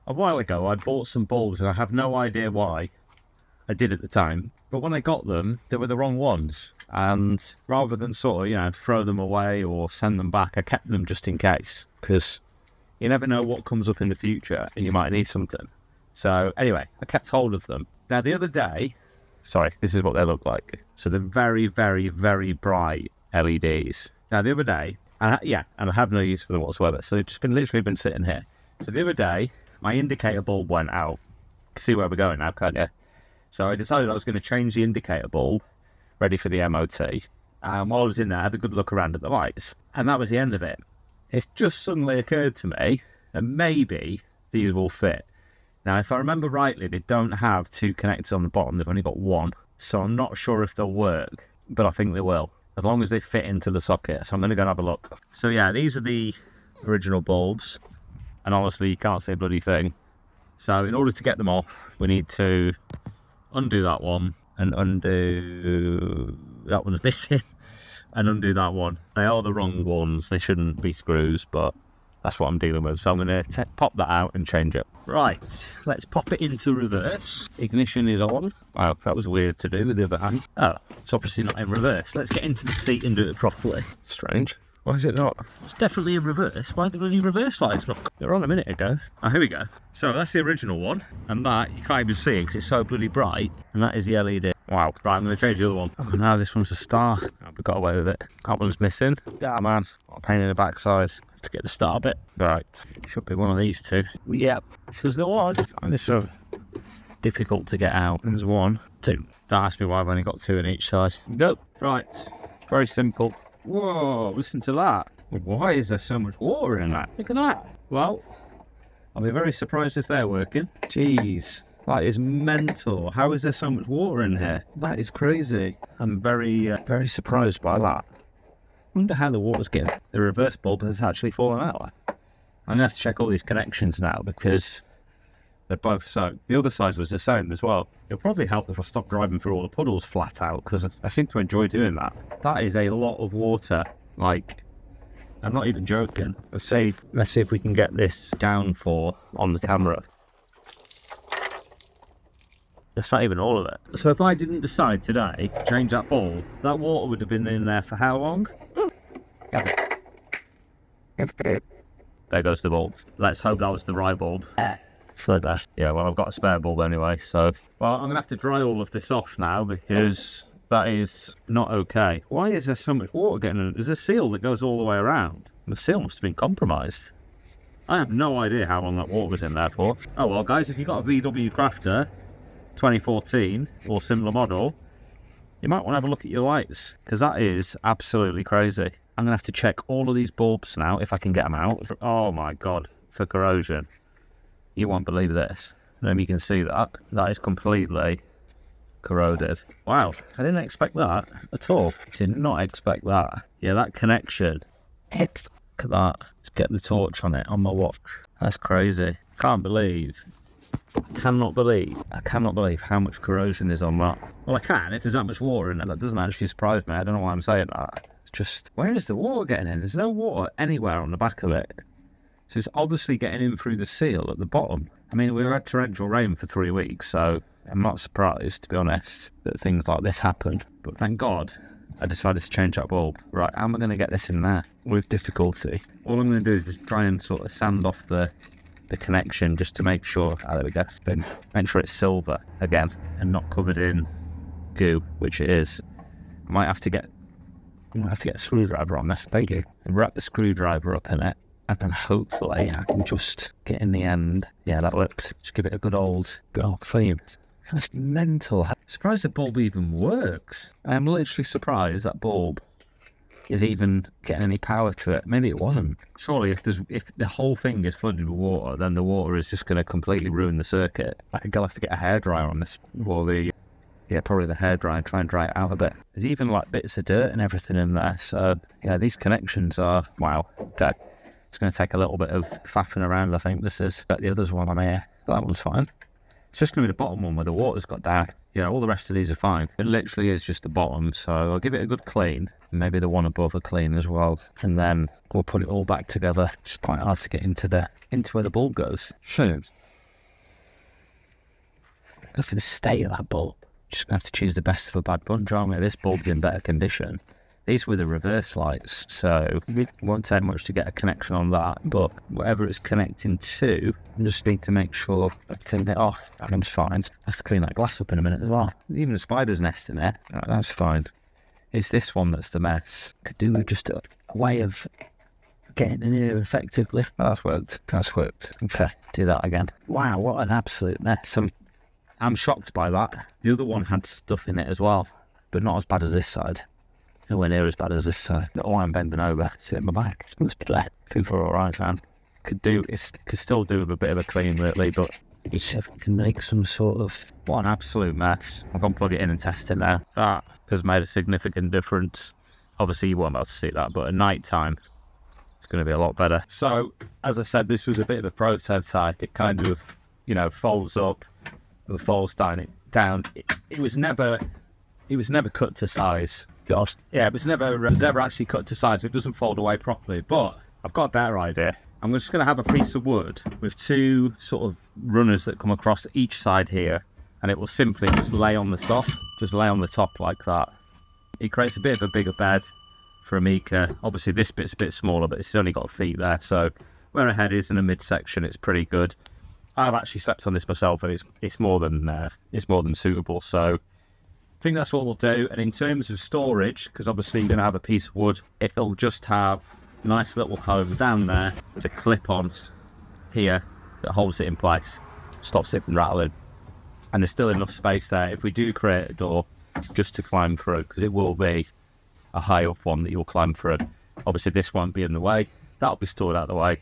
A while ago, I bought some bulbs, and I have no idea why. I did at the time. But when I got them, they were the wrong ones. And rather than sort of, throw them away or send them back, I kept them just in case. Because you never know what comes up in the future, and you might need something. So anyway, I kept hold of them. Now, the other day... Sorry, this is what they look like. So they're very, very, very bright LEDs. Now, the other day... and I have no use for them whatsoever. So they've just literally been sitting here. So the other day, my indicator bulb went out. You can see where we're going now, can't you? So I decided I was going to change the indicator bulb, ready for the MOT. And while I was in there, I had a good look around at the lights. And that was the end of it. It's just suddenly occurred to me that maybe these will fit. Now, if I remember rightly, they don't have two connectors on the bottom. They've only got one. So I'm not sure if they'll work, but I think they will, as long as they fit into the socket. So I'm going to go and have a look. So yeah, these are the original bulbs. And honestly, you can't see a bloody thing. So in order to get them off, we need to undo that one and undo that one's missing and undo that one. They are the wrong ones. They shouldn't be screws, but that's what I'm dealing with. So I'm going to pop that out and change it. Right, let's pop it into reverse. Ignition is on. Wow, that was weird to do with the other hand. Oh, it's obviously not in reverse. Let's get into the seat and do it properly. Strange. Why is it not? It's definitely in reverse. Why are the bloody reverse lights not? They were on a minute ago. Oh, here we go. So that's the original one. And that, you can't even see it because it's so bloody bright. And that is the LED. Wow. Right, I'm going to change the other one. Oh, now this one's a star. Oh, we got away with it. That one's missing. Ah, man. What a pain in the backside to get the star bit. Right. Should be one of these two. Yep. This is the one. And this is so difficult to get out. There's one, two. Don't ask me why I've only got two on each side. Go. Right. Very simple. Whoa, listen to that. Why is there so much water in that? Look at that. Well, I'll be very surprised if they're working. Jeez, that is mental. How is there so much water in here? That is crazy. I'm very surprised by that. I wonder how the water's getting. The reverse bulb has actually fallen out. I'm going to have to check all these connections now because they're both soaked. The other side was the same as well. It'll probably help if I stop driving through all the puddles flat out because I seem to enjoy doing that. That is a lot of water. Like, I'm not even joking. Let's see if we can get this down on the camera. That's not even all of it. So if I didn't decide today to change that bulb, that water would have been in there for how long? There goes the bulb. Let's hope that was the right bulb. Yeah, well, I've got a spare bulb anyway, so... Well, I'm going to have to dry all of this off now because that is not okay. Why is there so much water getting in? There's a seal that goes all the way around. The seal must have been compromised. I have no idea how long that water was in there for. Oh, well, guys, if you've got a VW Crafter 2014 or similar model, you might want to have a look at your lights because that is absolutely crazy. I'm going to have to check all of these bulbs now if I can get them out. Oh, my God, for corrosion. You won't believe this. Maybe you can see that. That is completely corroded. Wow, I didn't expect that at all. Did not expect that. Yeah, that connection. Look at that. Let's get the torch on it on my watch. That's crazy. Cannot believe how much corrosion is on that. Well, I can if there's that much water in it. That doesn't actually surprise me. I don't know why I'm saying that. It's just, where is the water getting in? There's no water anywhere on the back of it. So it's obviously getting in through the seal at the bottom. I mean, we've had torrential rain for 3 weeks, so I'm not surprised, to be honest, that things like this happened. But thank God I decided to change that bulb. Right, how am I going to get this in there? With difficulty. All I'm going to do is just try and sort of sand off the connection just to make sure... Ah, there we go. Make sure it's silver again and not covered in goo, which it is. I might have to get a screwdriver on this. Thank you. And wrap the screwdriver up in it. And then hopefully I can just get in the end. Yeah, that works. Just give it a good old clean. That's mental. I'm surprised the bulb even works. I'm literally surprised that bulb is even getting any power to it. Maybe it wasn't. Surely if the whole thing is flooded with water, then the water is just going to completely ruin the circuit. I think I'll have to get a hairdryer on this. Or probably the hairdryer and try and dry it out a bit. There's even like bits of dirt and everything in there. So yeah, these connections are, wow, okay. It's going to take a little bit of faffing around, I think this is. But the other's one I'm here. That one's fine. It's just going to be the bottom one where the water's got down. Yeah, all the rest of these are fine. It literally is just the bottom, so I'll give it a good clean. Maybe the one above a clean as well. And then we'll put it all back together. It's quite hard to get into where the bulb goes. So, Look at the state of that bulb. Just going to have to choose the best of a bad bunch, aren't we? This bulb's in better condition. These were the reverse lights, so it won't take much to get a connection on that, but whatever it's connecting to, I just need to make sure I turn it off. That's fine. I have to clean that glass up in a minute as well. Even a spider's nest in there. That's fine. It's this one that's the mess. Could do with just a way of getting in here effectively. That's worked. Okay, do that again. Wow, what an absolute mess. I'm shocked by that. The other one had stuff in it as well, but not as bad as this side. Nowhere near as bad as this side. Oh, I'm bending over. Sit in my back. Let's be there. I think we're alright, man. Could still do with a bit of a clean, really, but if I can make some sort of... What an absolute mess. I've got to plug it in and test it now. That has made a significant difference. Obviously, you won't be able to see that, but at night time, it's going to be a lot better. So, as I said, this was a bit of a prototype. It kind of, folds up, or folds down. It was never cut to size. God. Yeah, it was never actually cut to size, so it doesn't fold away properly. But I've got a better idea. I'm just going to have a piece of wood with two sort of runners that come across each side here, and it will simply just lay on the top like that. It creates a bit of a bigger bed for a Mica. Obviously this bit's a bit smaller, but it's only got feet there, so where a head is in a midsection, it's pretty good. I've actually slept on this myself, and it's more than suitable. So I think that's what we'll do. And in terms of storage, because obviously you're going to have a piece of wood, it'll just have a nice little hole down there to clip on here that holds it in place, stops it from rattling. And there's still enough space there if we do create a door just to climb through, because it will be a high up one that you'll climb through. Obviously this won't be in the way. That'll be stored out of the way.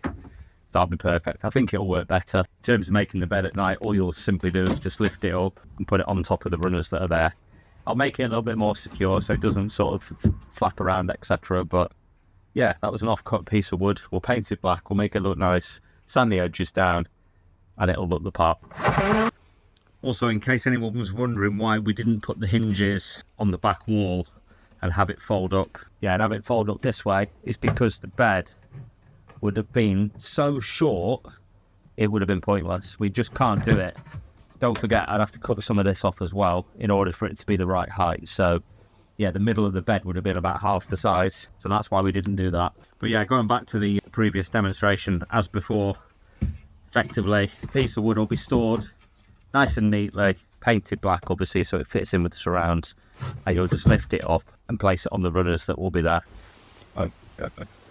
That'll be perfect. I think it'll work better. In terms of making the bed at night, all you'll simply do is just lift it up and put it on top of the runners that are there. I'll make it a little bit more secure so it doesn't sort of flap around, etc. But yeah, that was an off-cut piece of wood. We'll paint it black, we'll make it look nice, sand the edges down, and it'll look the part. Also, in case anyone was wondering why we didn't put the hinges on the back wall and have it fold up, this way, is because the bed would have been so short, it would have been pointless. We just can't do it. Don't forget, I'd have to cut some of this off as well in order for it to be the right height. So yeah, the middle of the bed would have been about half the size. So that's why we didn't do that. But yeah, going back to the previous demonstration, as before, effectively, a piece of wood will be stored nice and neatly, painted black, obviously, so it fits in with the surrounds. And you'll just lift it up and place it on the runners that will be there.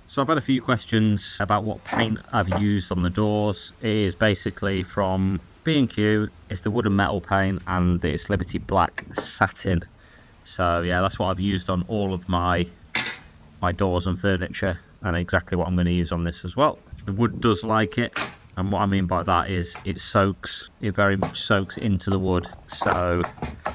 So I've had a few questions about what paint I've used on the doors. It is basically from B&Q, it's the wood and metal paint, and it's Liberty Black Satin. So yeah, that's what I've used on all of my doors and furniture, and exactly what I'm going to use on this as well. The wood does like it, and what I mean by that is it very much soaks into the wood. So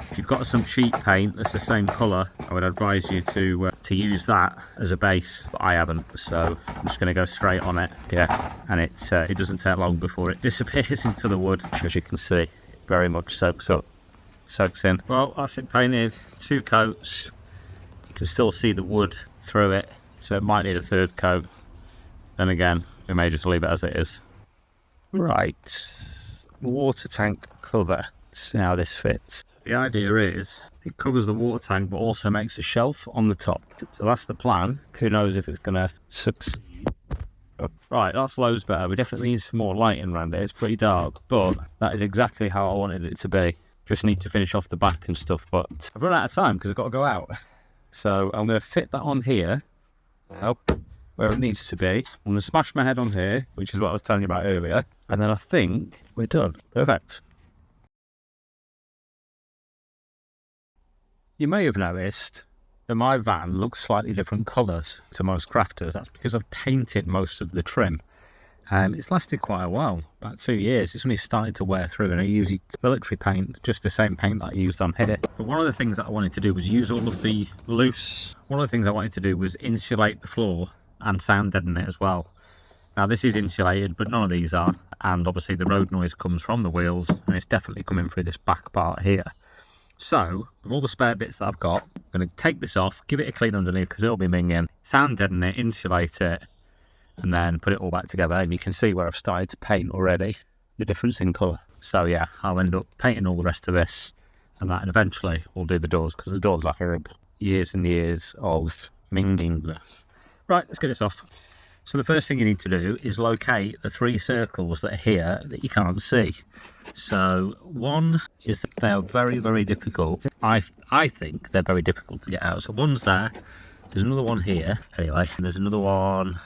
if you've got some cheap paint that's the same colour, I would advise you to use that as a base, but I haven't, so I'm just going to go straight on it. Yeah, and it doesn't take long before it disappears into the wood. As you can see, it very much soaks in. Well, that's it painted, 2 coats. You can still see the wood through it, so it might need a 3rd coat. Then again, we may just leave it as it is. Right, water tank cover. See how this fits. The idea is it covers the water tank but also makes a shelf on the top. So that's the plan. Who knows if it's going to succeed. Right, that's loads better. We definitely need some more lighting around it. It's pretty dark, but that is exactly how I wanted it to be. Just need to finish off the back and stuff, but I've run out of time because I've got to go out. So I'm going to fit that on here. Where it needs to be. I'm going to smash my head on here, which is what I was telling you about earlier, and then I think we're done. Perfect. You may have noticed that my van looks slightly different colours to most crafters. That's because I've painted most of the trim. It's lasted quite a while, about 2 years. It's only started to wear through, and I use military paint, just the same paint that I used on here. But one of the things that I wanted to do was use all of the loose... One of the things I wanted to do was insulate the floor and sound deaden it as well. Now this is insulated, but none of these are, and obviously the road noise comes from the wheels, and it's definitely coming through this back part here. So with all the spare bits that I've got, I'm going to take this off, give it a clean underneath because it'll be minging, sound deaden it, insulate it, and then put it all back together. And you can see where I've started to paint already. the difference in colour. So yeah, I'll end up painting all the rest of this and that, and eventually we'll do the doors, because the doors are horrible. Years and years of minging this. Right, let's get this off. So the first thing you need to do is locate the 3 circles that are here that you can't see. So one is that they're very, very difficult. I think they're very difficult to get out. So one's there. There's another one here. Anyway, and there's another one.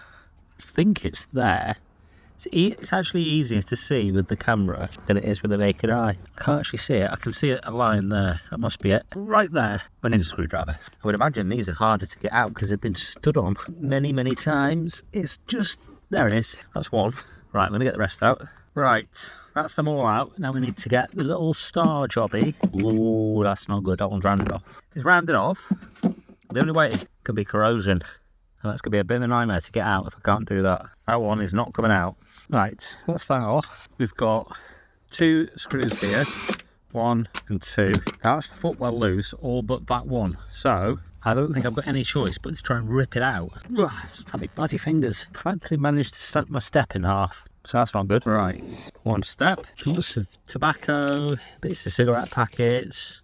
I think it's there. It's actually easier to see with the camera than it is with the naked eye. I can't actually see it. I can see a line there. That must be it. Right there. I need a screwdriver. I would imagine these are harder to get out because they've been stood on many, many times. It's just... there it is. That's one. Right, I'm going to get the rest out. Right, that's them all out. Now we need to get the little star jobby. Ooh, that's not good. That one's rounded off. It's rounded off. The only way it could be corrosion. And that's going to be a bit of a nightmare to get out if I can't do that. That one is not coming out. Right, that's that off. We've got 2 screws here. 1 and 2. That's the footwell loose, all but that one. So, I don't think I've got any choice but to try and rip it out. Just have my bloody fingers. I've actually managed to snap my step in half. So that's not good. Right, 1 step. Lots of tobacco, bits of cigarette packets,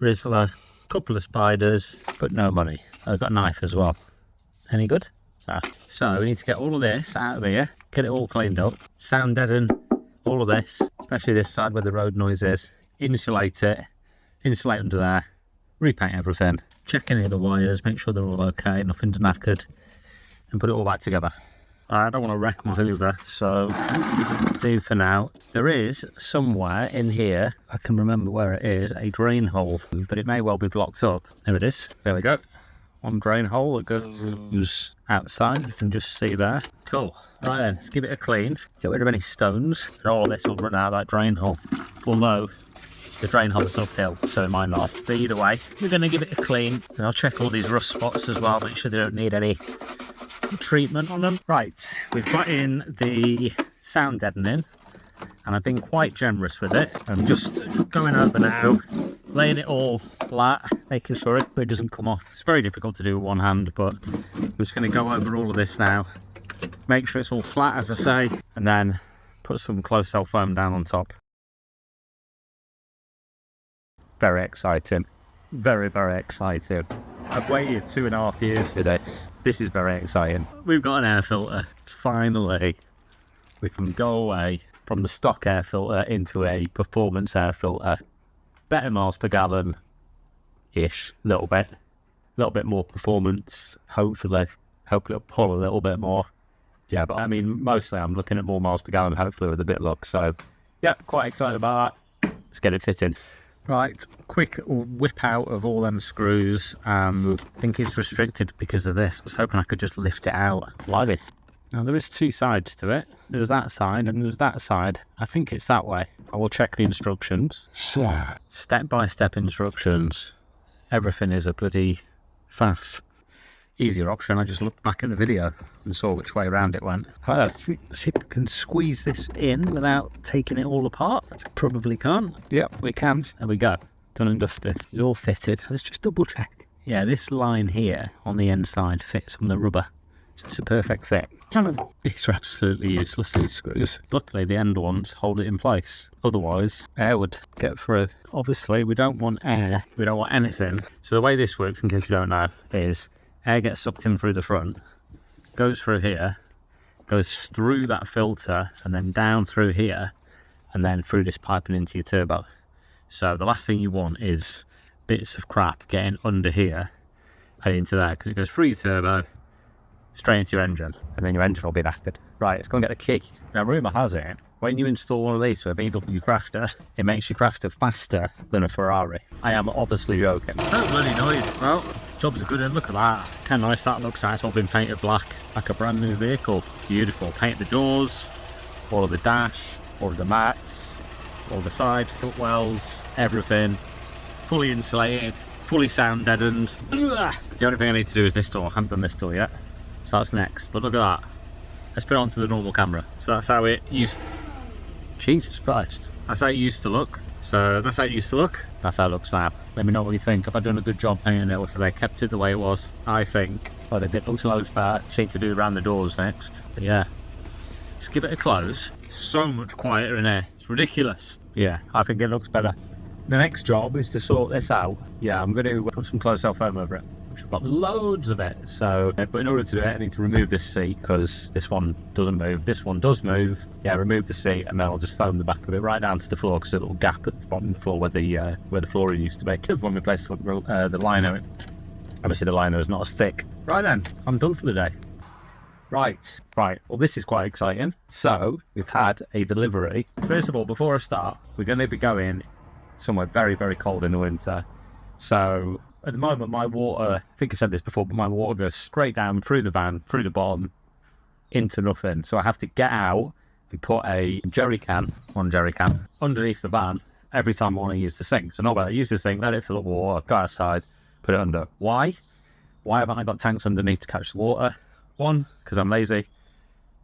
Rizzler, couple of spiders, but no money. I've got a knife as well. Any good? So we need to get all of this out of here, get it all cleaned up, sound deaden all of this, especially this side where the road noise is, insulate it, insulate under there, repaint everything, check any of the wires, make sure they're all okay, nothing knackered, and put it all back together. I don't want to wreck my Hoover, so do for now. There is somewhere in here, I can remember where it is, a drain hole, but it may well be blocked up. There it is. There we go. 1 drain hole that goes outside, you can just see there. Cool. Right then, let's give it a clean. Get rid of any stones, and all of this will run out of that drain hole. Although, the drain hole is uphill, so it might not. But either way, we're going to give it a clean, and I'll check all these rough spots as well, make sure they don't need any treatment on them. Right, we've got in the sound deadening, and I've been quite generous with it. I'm just going over now, laying it all flat, making sure it doesn't come off. It's very difficult to do with one hand, but I'm just going to go over all of this now, make sure it's all flat as I say, and then put some close cell foam down on top. Very exciting. Very, very exciting. I've waited 2.5 years for this. This is very exciting. We've got an air filter. Finally, we can go away from the stock air filter into a performance air filter. Better miles per gallon-ish, a little bit more performance, hopefully it'll pull a little bit more. Yeah, but I mean, mostly I'm looking at more miles per gallon, hopefully with a bit of luck. So, yeah, quite excited about that. Let's get it fitting. Right, quick whip out of all them screws. I think it's restricted because of this. I was hoping I could just lift it out like this. Now there is 2 sides to it. There's that side and there's that side. I think it's that way. I will check the instructions. Step-by-step instructions. Everything is a bloody faff. Easier option, I just looked back at the video and saw which way around it went. Let's see if we can squeeze this in without taking it all apart. Probably can't. Yep, we can. There we go. Done and dusted. It's all fitted. Let's just double check. Yeah, this line here on the inside fits on the rubber. So it's a perfect fit. These are absolutely useless, these screws. Luckily the end ones hold it in place. Otherwise, air would get through. Obviously, we don't want air. We don't want anything. So the way this works, in case you don't know, is air gets sucked in through the front, goes through here, goes through that filter, and then down through here, and then through this pipe and into your turbo. So the last thing you want is bits of crap getting under here and into there, because it goes through your turbo, straight into your engine, and then your engine will be knackered. Right, let's go and get a kick. Now, rumour has it, when you install one of these with a VW Crafter, it makes your Crafter faster than a Ferrari. I am obviously joking. So bloody noise. Well, job's a good one. Look at that. How nice that looks. It's all been painted black, like a brand new vehicle. Beautiful. Painted the doors, all of the dash, all of the mats, all the side footwells, everything. Fully insulated, fully sound deadened. The only thing I need to do is this door. I haven't done this door yet. So that's next, but look at that. Let's put it onto the normal camera. So that's how it used... Jesus Christ. That's how it used to look. So that's how it used to look. That's how it looks now. Let me know what you think. Have I done a good job painting it, or so they kept it the way it was? I think. Well, they did look loads better. Need to do around the doors next. But yeah. Let's give it a close. It's so much quieter in here. It's ridiculous. Yeah, I think it looks better. The next job is to sort this out. Yeah, I'm going to put some closed-cell foam over it, which I've got loads of it. So, but in order to do it, I need to remove this seat because this one doesn't move. This one does move. Yeah, remove the seat, and then I'll just foam the back of it right down to the floor because there's a little gap at the bottom of the floor where the flooring used to be. When we placed the liner in. Obviously, the liner is not as thick. Right then, I'm done for the day. Right. Well, this is quite exciting. So, we've had a delivery. First of all, before I start, we're going to be going somewhere very, very cold in the winter. So, at the moment, my water, I think I said this before, but my water goes straight down through the van, through the bottom, into nothing. So I have to get out and put one jerry can, underneath the van every time I want to use the sink. So normally I use the sink, let it fill up with water, go outside, put it under. Why? Why haven't I got tanks underneath to catch the water? One, because I'm lazy.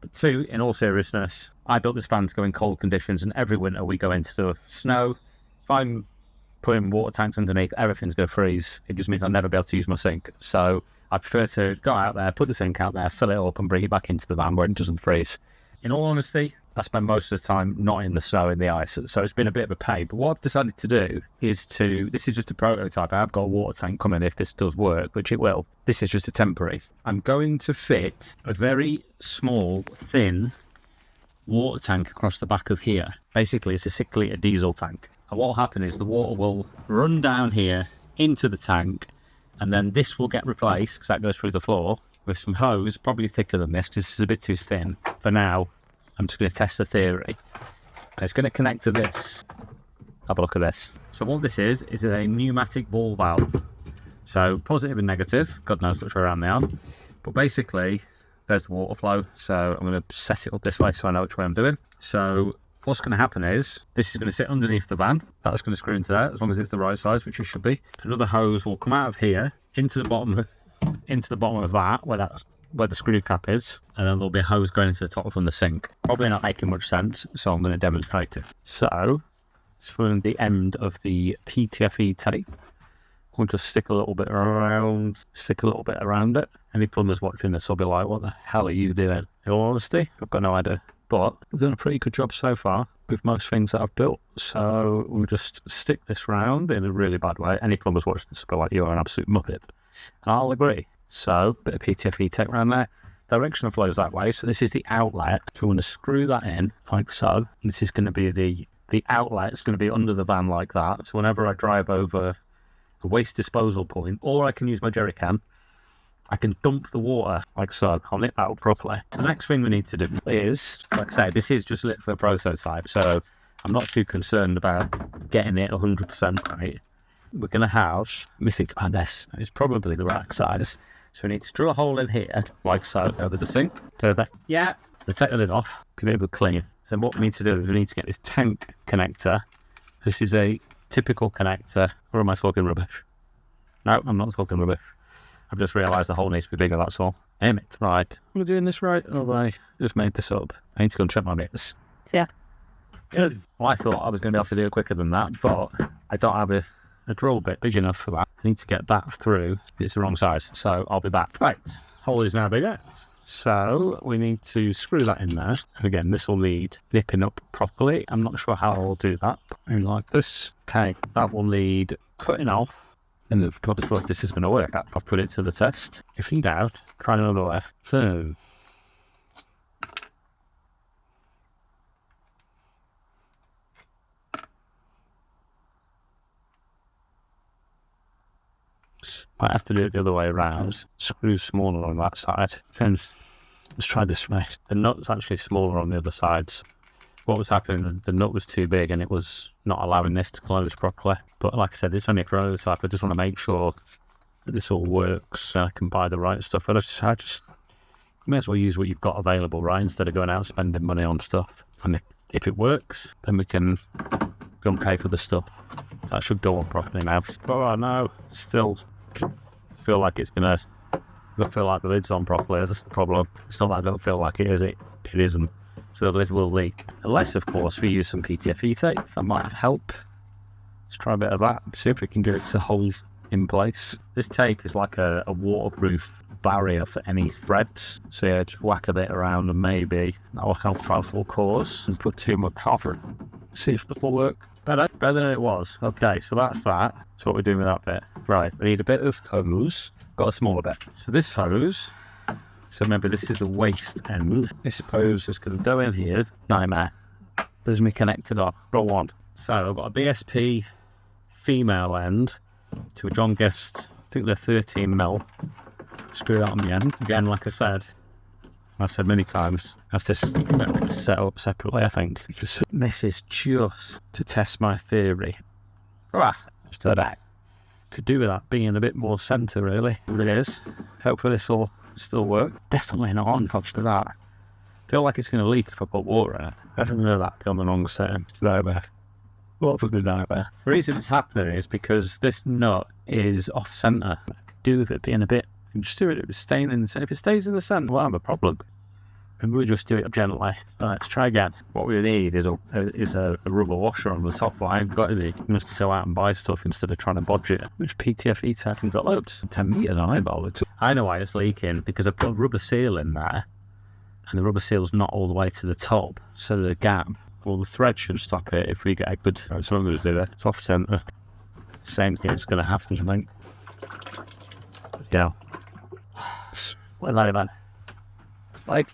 But two, in all seriousness, I built this van to go in cold conditions, and every winter we go into the snow. If I'm putting water tanks underneath, everything's going to freeze. It just means I'll never be able to use my sink. So I prefer to go out there, put the sink out there, fill it up and bring it back into the van where it doesn't freeze. In all honesty, I spend most of the time not in the snow, in the ice, so it's been a bit of a pain. But what I've decided to do is this is just a prototype. I have got a water tank coming if this does work, which it will. This is just a temporary. I'm going to fit a very small, thin water tank across the back of here. Basically, it's a 6 litre diesel tank. And what will happen is the water will run down here into the tank, and then this will get replaced, because that goes through the floor, with some hose, probably thicker than this, because this is a bit too thin. For now, I'm just going to test the theory. And it's going to connect to this. Have a look at this. So what this is a pneumatic ball valve. So positive and negative, God knows which way around they are. But basically, there's the water flow. So I'm going to set it up this way so I know which way I'm doing. So what's going to happen is, this is going to sit underneath the van. That's going to screw into there, as long as it's the right size, which it should be. Another hose will come out of here, into the bottom of that, where the screw cap is, and then there'll be a hose going into the top from the sink. Probably not making much sense, so I'm going to demonstrate it. So, it's from the end of the PTFE tape. We'll just stick a little bit around it. Any plumbers watching this will be like, what the hell are you doing? In all honesty, I've got no idea. But I've done a pretty good job so far with most things that I've built. So we'll just stick this round in a really bad way. Any plumbers watching this will be like, you're an absolute muppet. And I'll agree. So, bit of PTFE tape around there. Direction flows that way. So this is the outlet. So we're going to screw that in, like so. This is going to be the outlet. It's going to be under the van like that. So whenever I drive over a waste disposal point, or I can use my jerry can, I can dump the water like so. I'll nip that up properly. The next thing we need to do is, like I say, this is just literally a prototype. So I'm not too concerned about getting it 100% right. We're going to have, let me think about this. It's probably the right size. So we need to drill a hole in here, like so, over the sink. Yeah, we'll take the lid off, give it a good clean. Then what we need to do is we need to get this tank connector. This is a typical connector. Or am I talking rubbish? No, I'm not talking rubbish. I've just realised the hole needs to be bigger, that's all. Aim it. Right. Am I doing this right? Or have I just made this up? I need to go and check my bits. Yeah. Good. Well, I thought I was going to be able to do it quicker than that, but I don't have a drill bit big enough for that. I need to get that through. It's the wrong size, so I'll be back. Right, hole is now bigger. So we need to screw that in there. And again, this will need nipping up properly. I'm not sure how I'll do that. In like this. Okay, that will need cutting off. And of course, this is going to work. I'll put it to the test. If in doubt, try another way. So might have to do it the other way around. Screw smaller on that side. Let's try this way. The nut's actually smaller on the other side. What was happening, the nut was too big and it was not allowing this to close properly. But like I said, it's only a prototype. I just want to make sure that this all works so I can buy the right stuff. And I just may as well use what you've got available, right? Instead of going out spending money on stuff. And if it works, then we can go and pay for the stuff. So that should go on properly now. Oh no, still feel like it's gonna feel like the lid's on properly. That's the problem. It's not that I don't feel like it is. It isn't. So the lid will leak. Unless, of course, we use some PTFE tape. That might help. Let's try a bit of that. See if we can get it to hold in place. This tape is like a waterproof barrier for any threads. So yeah, just whack a bit around and maybe that'll help out full cores and put too much cover. See if this will work. Better than it was. Okay, so that's that. So what we're doing with that bit. Right, we need a bit of hose. Got a smaller bit. So this hose, so remember this is the waste end. This hose is going to go in here. Nightmare. There's me connected up. Roll on. So I've got a BSP female end to a John Guest, I think they're 13mm. Screw that on the end. Again, like I've said many times, I have to set up separately, I think. This is just to test my theory. Right, so that to do with that being a bit more centre, really. It is. Hopefully this will still work. Definitely not on top of that. Feel like it's going to leak if I put water in it. I don't know that on the wrong setting. Nightmare. What for the nightmare? The reason it's happening is because this nut is off centre. I could do with it being a bit. Just do it. If it's staying in the centre. If it stays in the centre, we'll have a problem. And we'll just do it gently. Let's try again. What we need is a rubber washer on the top. But I ain't got any. I must go out and buy stuff instead of trying to bodge it. Which PTFE tacking's got loads. 10 metres on it. I know why it's leaking because I've put a rubber seal in there. And the rubber seal's not all the way to the top. So the gap, well, the thread should stop it if we get a good. So I'm going to do that. It's off centre. Same thing is going to happen, I think. Yeah. Well, man. Like.